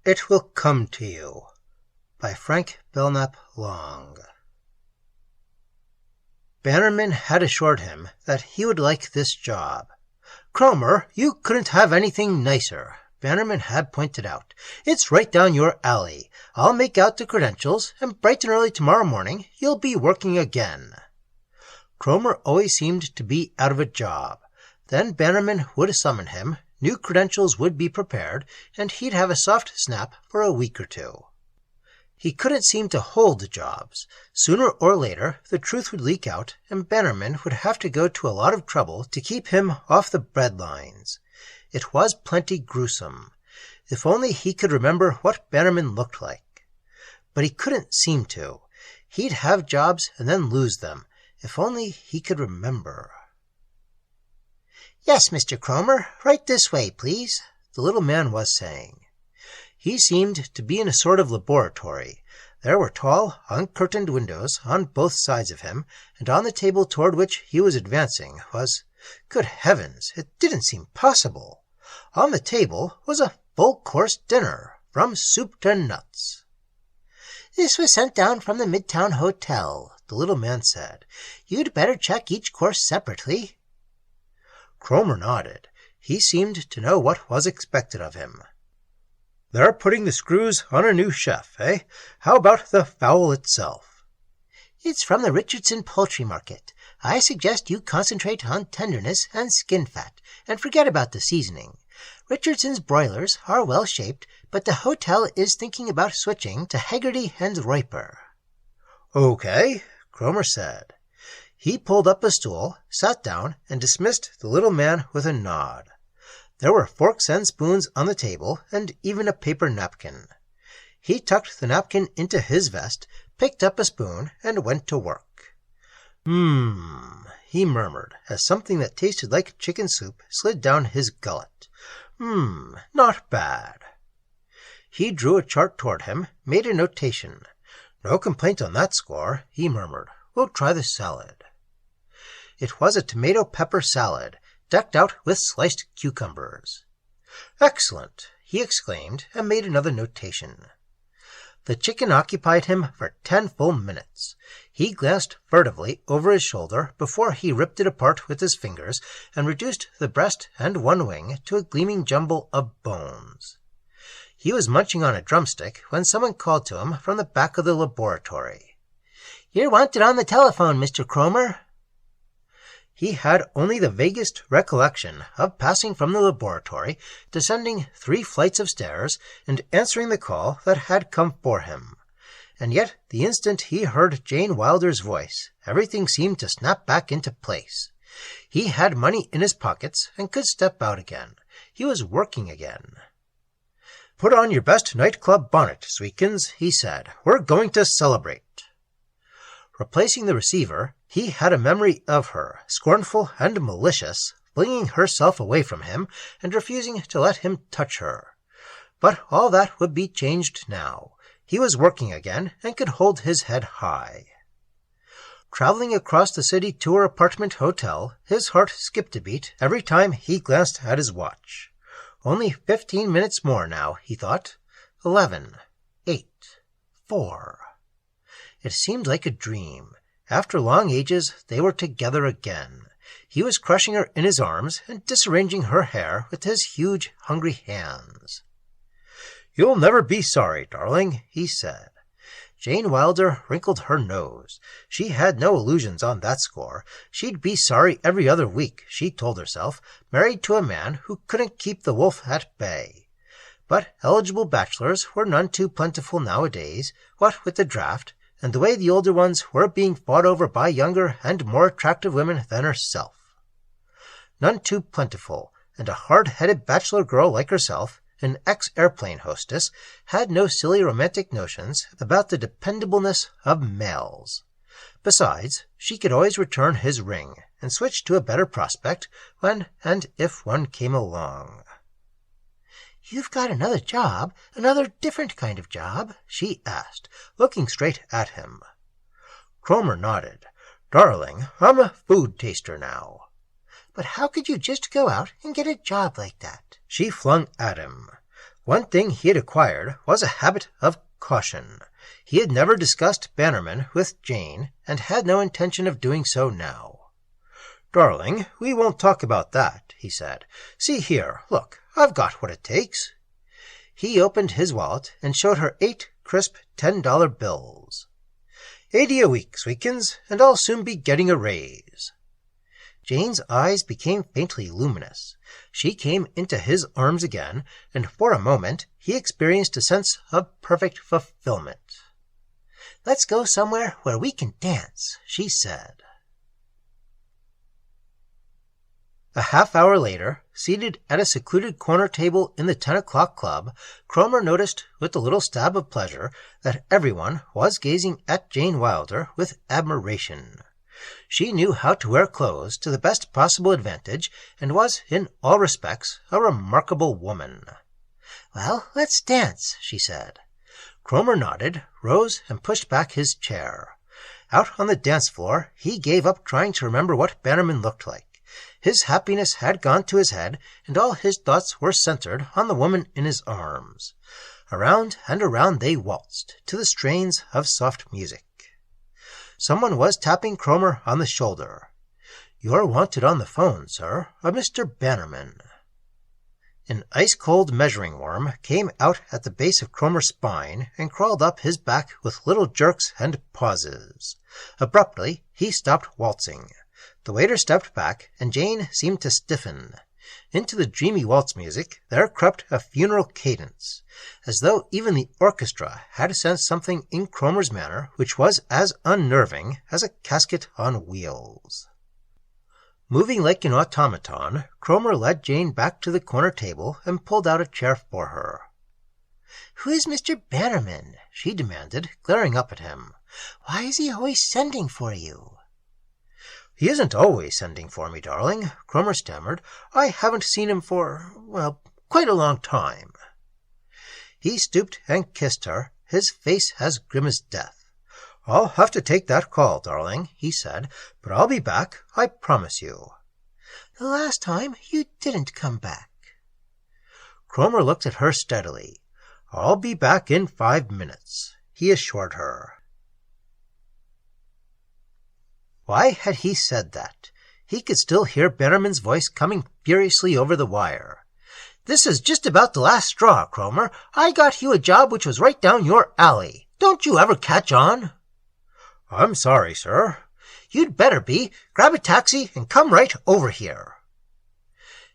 It Will Come to You by Frank Belknap Long. Bannerman had assured him that he would like this job. "Cromer, you couldn't have anything nicer," Bannerman had pointed out. "It's right down your alley. I'll make out the credentials, and bright and early tomorrow morning you'll be working again." Cromer always seemed to be out of a job. Then Bannerman would summon him, new credentials would be prepared, and he'd have a soft snap for a week or two. He couldn't seem to hold the jobs. Sooner or later, the truth would leak out, and Bannerman would have to go to a lot of trouble to keep him off the bread lines. It was plenty gruesome. If only he could remember what Bannerman looked like. But he couldn't seem to. He'd have jobs and then lose them. If only he could remember. "Yes, Mr. Cromer, right this way, please," the little man was saying. He seemed to be in a sort of laboratory. There were tall, uncurtained windows on both sides of him, and on the table toward which he was advancing was— Good heavens, it didn't seem possible. On the table was a full-course dinner, from soup to nuts. "This was sent down from the Midtown Hotel," the little man said. "You'd better check each course separately." Cromer nodded. He seemed to know what was expected of him. "They're putting the screws on a new chef, eh? How about the fowl itself?" "It's from the Richardson poultry market. I suggest you concentrate on tenderness and skin fat, and forget about the seasoning. Richardson's broilers are well shaped, but the hotel is thinking about switching to Haggerty and Royper." "Okay," Cromer said. He pulled up a stool, sat down, and dismissed the little man with a nod. There were forks and spoons on the table, and even a paper napkin. He tucked the napkin into his vest, picked up a spoon, and went to work. He murmured, as something that tasted like chicken soup slid down his gullet. Not bad." He drew a chart toward him, made a notation. "No complaint on that score," he murmured. "We'll try the salad." It was a tomato-pepper salad, decked out with sliced cucumbers. "Excellent!" he exclaimed, and made another notation. The chicken occupied him for 10 full minutes. He glanced furtively over his shoulder before he ripped it apart with his fingers and reduced the breast and one wing to a gleaming jumble of bones. He was munching on a drumstick when someone called to him from the back of the laboratory. "You're wanted on the telephone, Mr. Cromer." He had only the vaguest recollection of passing from the laboratory, descending 3 flights of stairs, and answering the call that had come for him. And yet, the instant he heard Jane Wilder's voice, everything seemed to snap back into place. He had money in his pockets and could step out again. He was working again. "Put on your best nightclub bonnet, Sweetkins," he said. "We're going to celebrate." Replacing the receiver, he had a memory of her, scornful and malicious, flinging herself away from him and refusing to let him touch her. But all that would be changed now. He was working again and could hold his head high. Traveling across the city to her apartment hotel, his heart skipped a beat every time he glanced at his watch. Only 15 minutes more now, he thought. 11, 8, 4. It seemed like a dream. After long ages, they were together again. He was crushing her in his arms and disarranging her hair with his huge, hungry hands. "You'll never be sorry, darling," he said. Jane Wilder wrinkled her nose. She had no illusions on that score. She'd be sorry every other week, she told herself, married to a man who couldn't keep the wolf at bay. But eligible bachelors were none too plentiful nowadays, what with the draft, and the way the older ones were being fought over by younger and more attractive women than herself. None too plentiful, and a hard-headed bachelor girl like herself, an ex-airplane hostess, had no silly romantic notions about the dependableness of males. Besides, she could always return his ring and switch to a better prospect when and if one came along. "You've got another job, another different kind of job?" she asked, looking straight at him. Cromer nodded. "Darling, I'm a food taster now." "But how could you just go out and get a job like that?" she flung at him. One thing he had acquired was a habit of caution. He had never discussed Bannerman with Jane, and had no intention of doing so now. "Darling, we won't talk about that," he said. "See here, look, I've got what it takes." He opened his wallet and showed her 8 crisp $10 bills. "80 a week, sweetkins, and I'll soon be getting a raise." Jane's eyes became faintly luminous. She came into his arms again, and for a moment he experienced a sense of perfect fulfillment. "Let's go somewhere where we can dance," she said. A half-hour later, seated at a secluded corner table in the 10 o'clock club, Cromer noticed with a little stab of pleasure that everyone was gazing at Jane Wilder with admiration. She knew how to wear clothes to the best possible advantage, and was in all respects a remarkable woman. "Well, let's dance," she said. Cromer nodded, rose, and pushed back his chair. Out on the dance floor, he gave up trying to remember what Bannerman looked like. His happiness had gone to his head, and all his thoughts were centered on the woman in his arms. Around and around they waltzed, to the strains of soft music. Someone was tapping Cromer on the shoulder. "You're wanted on the phone, sir, a Mr. Bannerman." An ice-cold measuring worm came out at the base of Cromer's spine and crawled up his back with little jerks and pauses. Abruptly, he stopped waltzing. The waiter stepped back, and Jane seemed to stiffen. Into the dreamy waltz music there crept a funeral cadence, as though even the orchestra had sensed something in Cromer's manner which was as unnerving as a casket on wheels. Moving like an automaton, Cromer led Jane back to the corner table and pulled out a chair for her. "Who is Mr. Bannerman?" she demanded, glaring up at him. "Why is he always sending for you?" "He isn't always sending for me, darling," Cromer stammered. "I haven't seen him for, quite a long time." He stooped and kissed her, his face as grim as death. "I'll have to take that call, darling," he said, "but I'll be back, I promise you." "The last time you didn't come back." Cromer looked at her steadily. "I'll be back in 5 minutes," he assured her. Why had he said that? He could still hear Bannerman's voice coming furiously over the wire. "This is just about the last straw, Cromer. I got you a job which was right down your alley. Don't you ever catch on?" "I'm sorry, sir." "You'd better be. Grab a taxi and come right over here."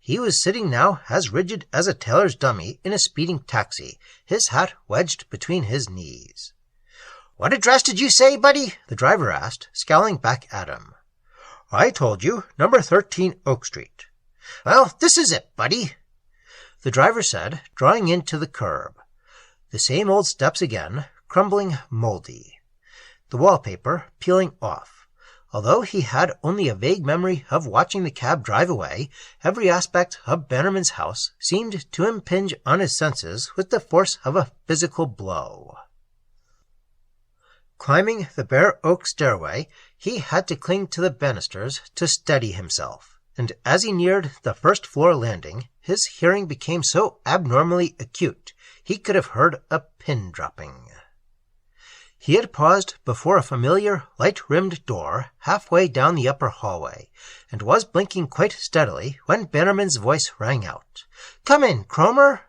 He was sitting now as rigid as a tailor's dummy in a speeding taxi, his hat wedged between his knees. "What address did you say, buddy?" the driver asked, scowling back at him. "I told you, number 13 Oak Street." "Well, this is it, buddy," the driver said, drawing in to the curb. The same old steps again, crumbling, moldy. The wallpaper peeling off. Although he had only a vague memory of watching the cab drive away, every aspect of Bannerman's house seemed to impinge on his senses with the force of a physical blow. Climbing the bare oak stairway, he had to cling to the banisters to steady himself, and as he neared the first-floor landing, his hearing became so abnormally acute he could have heard a pin dropping. He had paused before a familiar, light-rimmed door halfway down the upper hallway, and was blinking quite steadily when Bannerman's voice rang out. "Come in, Cromer."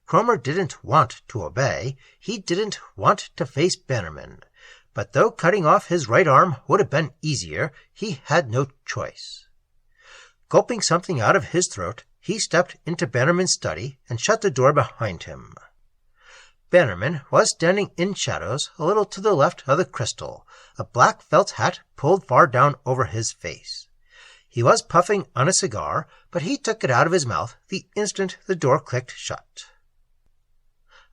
Cromer didn't want to obey. He didn't want to face Bannerman. But though cutting off his right arm would have been easier, he had no choice. Gulping something out of his throat, he stepped into Bannerman's study and shut the door behind him. Bannerman was standing in shadows a little to the left of the crystal, a black felt hat pulled far down over his face. He was puffing on a cigar, but he took it out of his mouth the instant the door clicked shut.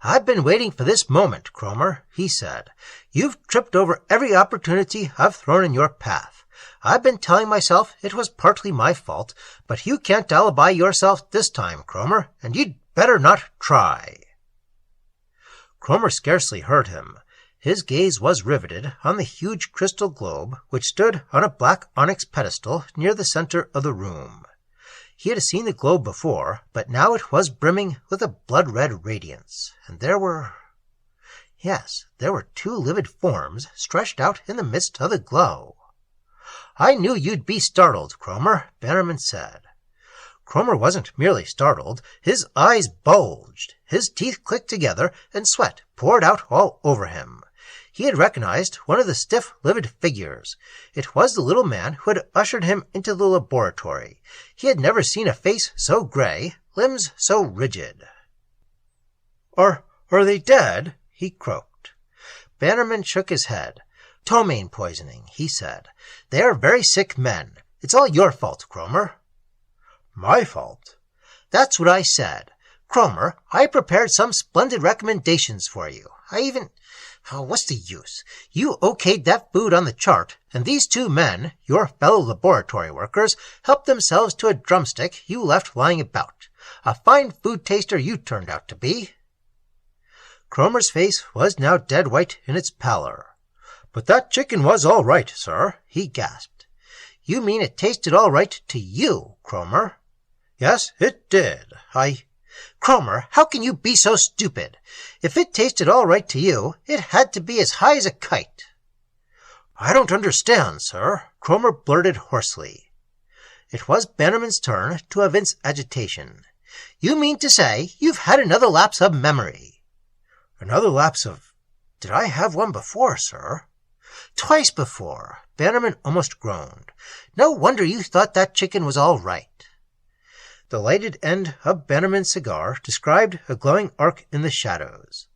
"I've been waiting for this moment, Cromer," he said. "You've tripped over every opportunity I've thrown in your path. I've been telling myself it was partly my fault, but you can't alibi yourself this time, Cromer, and you'd better not try." Cromer scarcely heard him. His gaze was riveted on the huge crystal globe which stood on a black onyx pedestal near the center of the room. He had seen the globe before, but now it was brimming with a blood-red radiance, and there were two livid forms stretched out in the midst of the glow. "I knew you'd be startled, Cromer," Bannerman said. Cromer wasn't merely startled. His eyes bulged, his teeth clicked together, and sweat poured out all over him. He had recognized one of the stiff, livid figures. It was the little man who had ushered him into the laboratory. He had never seen a face so gray, limbs so rigid. Are they dead?" he croaked. Bannerman shook his head. "Ptomaine poisoning," he said. "They are very sick men. It's all your fault, Cromer." "My fault?" "That's what I said. Cromer, I prepared some splendid recommendations for you. What's the use? You okayed that food on the chart, and these two men, your fellow laboratory workers, helped themselves to a drumstick you left lying about. A fine food taster you turned out to be." Cromer's face was now dead white in its pallor. "But that chicken was all right, sir," he gasped. "You mean it tasted all right to you, Cromer?" "Yes, it did. Cromer, how can you be so stupid? If it tasted all right to you, it had to be as high as a kite." "I don't understand, sir," Cromer blurted hoarsely. It was Bannerman's turn to evince agitation. "You mean to say you've had another lapse of memory?" "Another lapse of... Did I have one before, sir?" "Twice before," Bannerman almost groaned. "No wonder you thought that chicken was all right." The lighted end of Bannerman's cigar described a glowing arc in the shadows.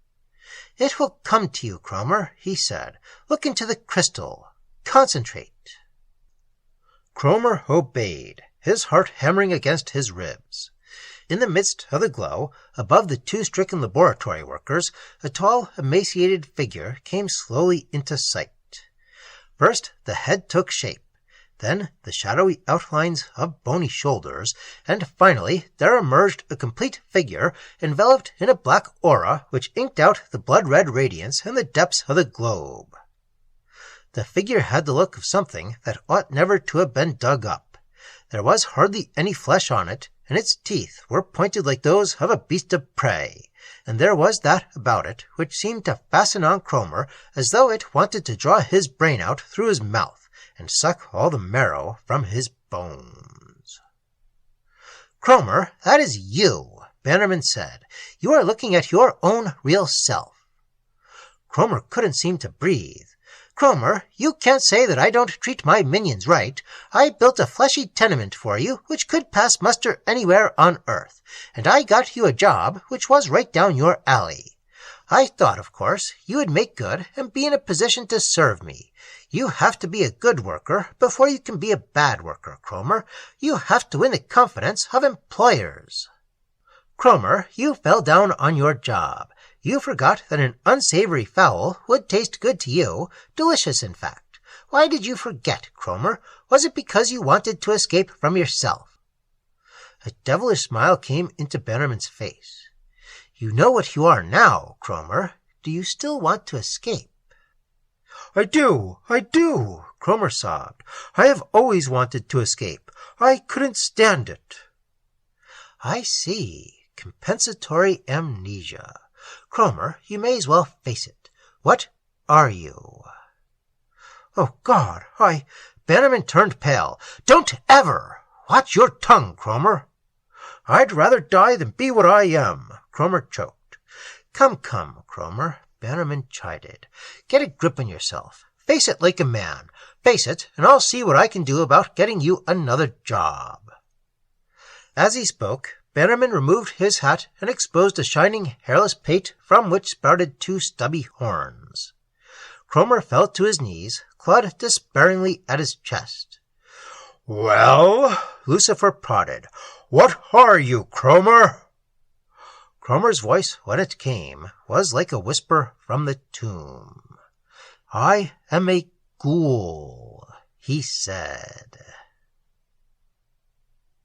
"It will come to you, Cromer," he said. "Look into the crystal. Concentrate." Cromer obeyed, his heart hammering against his ribs. In the midst of the glow, above the two stricken laboratory workers, a tall, emaciated figure came slowly into sight. First the head took shape, then the shadowy outlines of bony shoulders, and finally there emerged a complete figure enveloped in a black aura which inked out the blood-red radiance in the depths of the globe. The figure had the look of something that ought never to have been dug up. There was hardly any flesh on it, and its teeth were pointed like those of a beast of prey, and there was that about it which seemed to fasten on Cromer as though it wanted to draw his brain out through his mouth and suck all the marrow from his bones. "Cromer, that is you," Bannerman said. "You are looking at your own real self." Cromer couldn't seem to breathe. "Cromer, you can't say that I don't treat my minions right. I built a fleshy tenement for you which could pass muster anywhere on Earth, and I got you a job which was right down your alley. I thought, of course, you would make good and be in a position to serve me. You have to be a good worker before you can be a bad worker, Cromer. You have to win the confidence of employers. Cromer, you fell down on your job. You forgot that an unsavory fowl would taste good to you, delicious in fact. Why did you forget, Cromer? Was it because you wanted to escape from yourself?" A devilish smile came into Bannerman's face. "You know what you are now, Cromer. Do you still want to escape?" I do, Cromer sobbed. "I have always wanted to escape. I couldn't stand it." "I see. Compensatory amnesia. Cromer, you may as well face it. What are you?" "Oh, God, Bannerman turned pale. "Don't ever! Watch your tongue, Cromer." "I'd rather die than be what I am," Cromer choked. Come, Cromer," Bannerman chided. "Get a grip on yourself. Face it like a man. Face it, and I'll see what I can do about getting you another job." As he spoke, Bannerman removed his hat and exposed a shining, hairless pate from which sprouted two stubby horns. Cromer fell to his knees, clawed despairingly at his chest. "Well," Lucifer prodded, "what are you, Cromer?" Cromer's voice, when it came, was like a whisper from the tomb. "I am a ghoul," he said.